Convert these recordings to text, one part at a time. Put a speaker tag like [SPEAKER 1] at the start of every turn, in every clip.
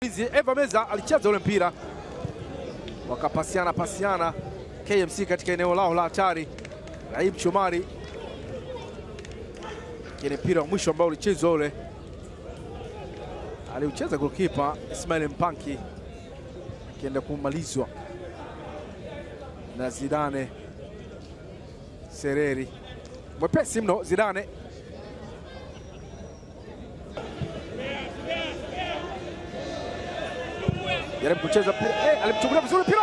[SPEAKER 1] Eva Meza alicheza ule mpira wakapasiana KMC katika eneo lao la hatari. Raib Chomari kile mpira wa mwisho ambao ulichezwa ule aliucheza goalkeeper Ismail Mpanki akienda kumalizwa na Zidane Sereri. Mwepesi mno Zidane. Jaribu kucheza mpira, alimchukulia vizuri mpira.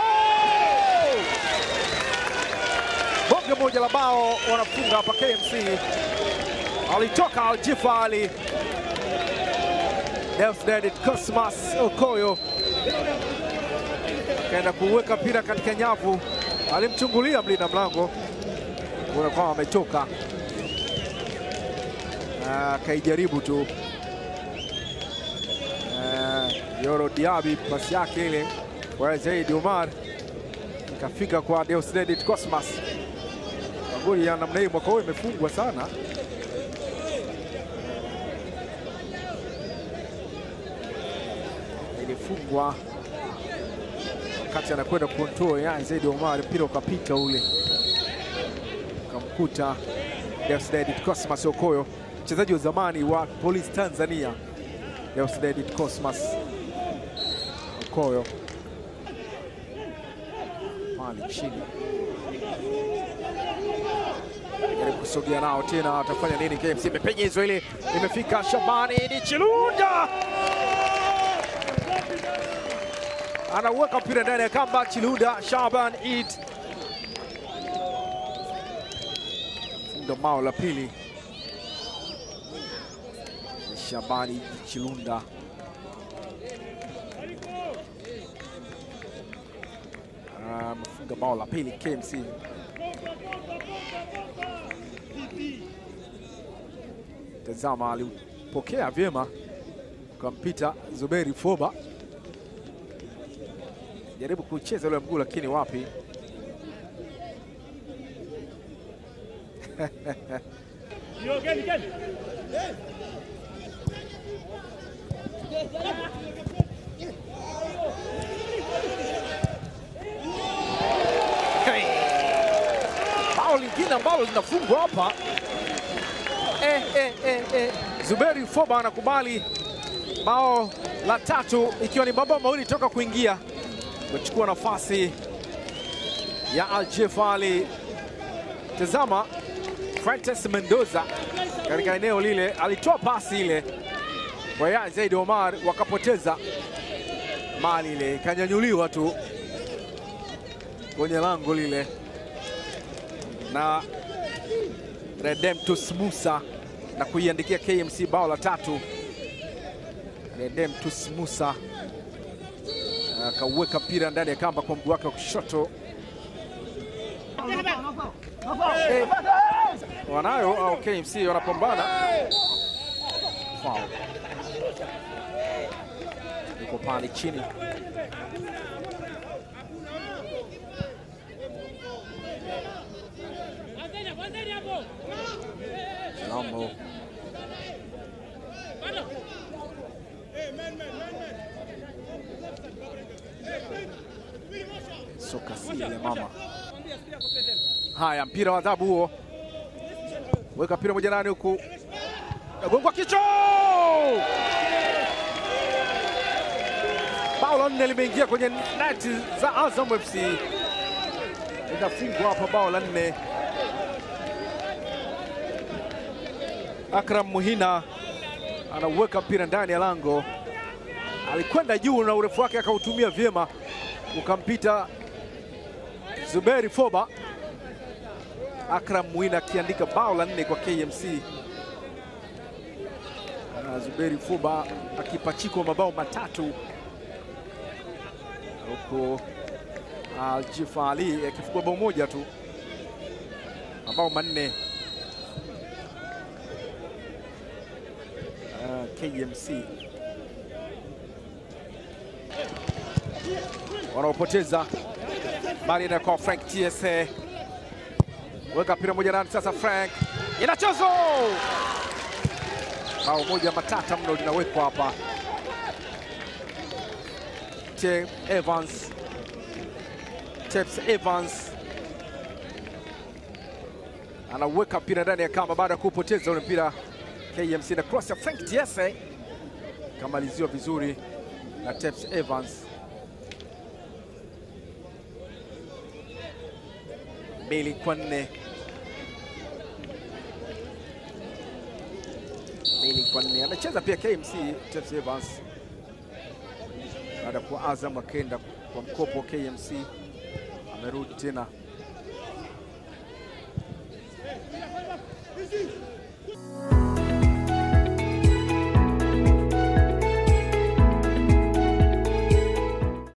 [SPEAKER 1] Bonge moja la bao wanafunga hapa KMC. Alitoka Aljifa Ali. Deusdedit Cosmas Okoyo akaenda kuweka mpira katika nyavu, alimchungulia mlinda mlango kuona kwamba ametoka, akaijaribu tu Yoro Diaby, pasi yake ile kwa Zaid Omar ikafika kwa Deusdedit Cosmas. Magoli ya namna hii mwaka huu imefungwa sana. Ilifungwa wakati anakwenda control ya Zaid Omar, mpira ukapita ule ukamkuta Deusdedit Cosmas Okoyo, mchezaji wa zamani wa Police Tanzania. Deusdedit Cosmas Okoyo pale chini, jaribu kusogea nao tena, atafanya nini KMC? Imepenyezwa ile, imefika Shabani ni Chilunda, anaweka mpira ndani ya kamba. Chilunda Shaban Eid funga bao la pili. Shabani Chilunda mfunga bao la pili KMC. Tazama, alipokea vyema ukampita Zuberi Foba, jaribu kucheza ule mguu lakini wapi. Bao lingine ambalo linafungwa hapa. Zuberi Foba anakubali bao la tatu, ikiwa ni mabao mawili toka kuingia. Amechukua nafasi ya Aljifa Ali. Tazama, Francis Mendoza katika eneo lile alitoa pasi ile kwa ya Zaid Omar, wakapoteza mali ile, kanyanyuliwa tu kwenye lango lile na Redemptus Musa na kuiandikia KMC bao la tatu. Redemptus Musa akaweka mpira ndani ya kamba kwa mguu wake wa kushoto. Wanayo au KMC wanapambana. Foul. Yuko pale chini. Lambo. Soka si ya mama. Haya, mpira wa adhabu huo. Weka mpira moja ndani huku. Gongwa kichwa. Bao la nne limeingia kwenye net za Azam FC. Inafungwa hapa bao la nne. Akram Muhina anaweka mpira ndani ya lango. Alikwenda juu na urefu wake akautumia vyema, ukampita Zuberi Foba. Akram Muhina akiandika bao la nne kwa KMC. Zuberi Foba akipachikwa mabao matatu, huko Aljifa Ali akifungwa bao moja tu, mabao manne. KMC wanaopoteza bali na kwa Frank TSA. Weka mpira moja ndani sasa, Frank inachozo. Bao moja matata mno linawekwa hapa. Mwite Evans, Teps Evans anaweka mpira ndani ya kamba baada ya kupoteza ule mpira. KMC na cross ya Frank Diese kamaliziwa vizuri na Teps Evans. 2-4. 2-4. Anacheza pia KMC Teps Evans baada kwa Azam akaenda kwa mkopo. KMC amerudi tena.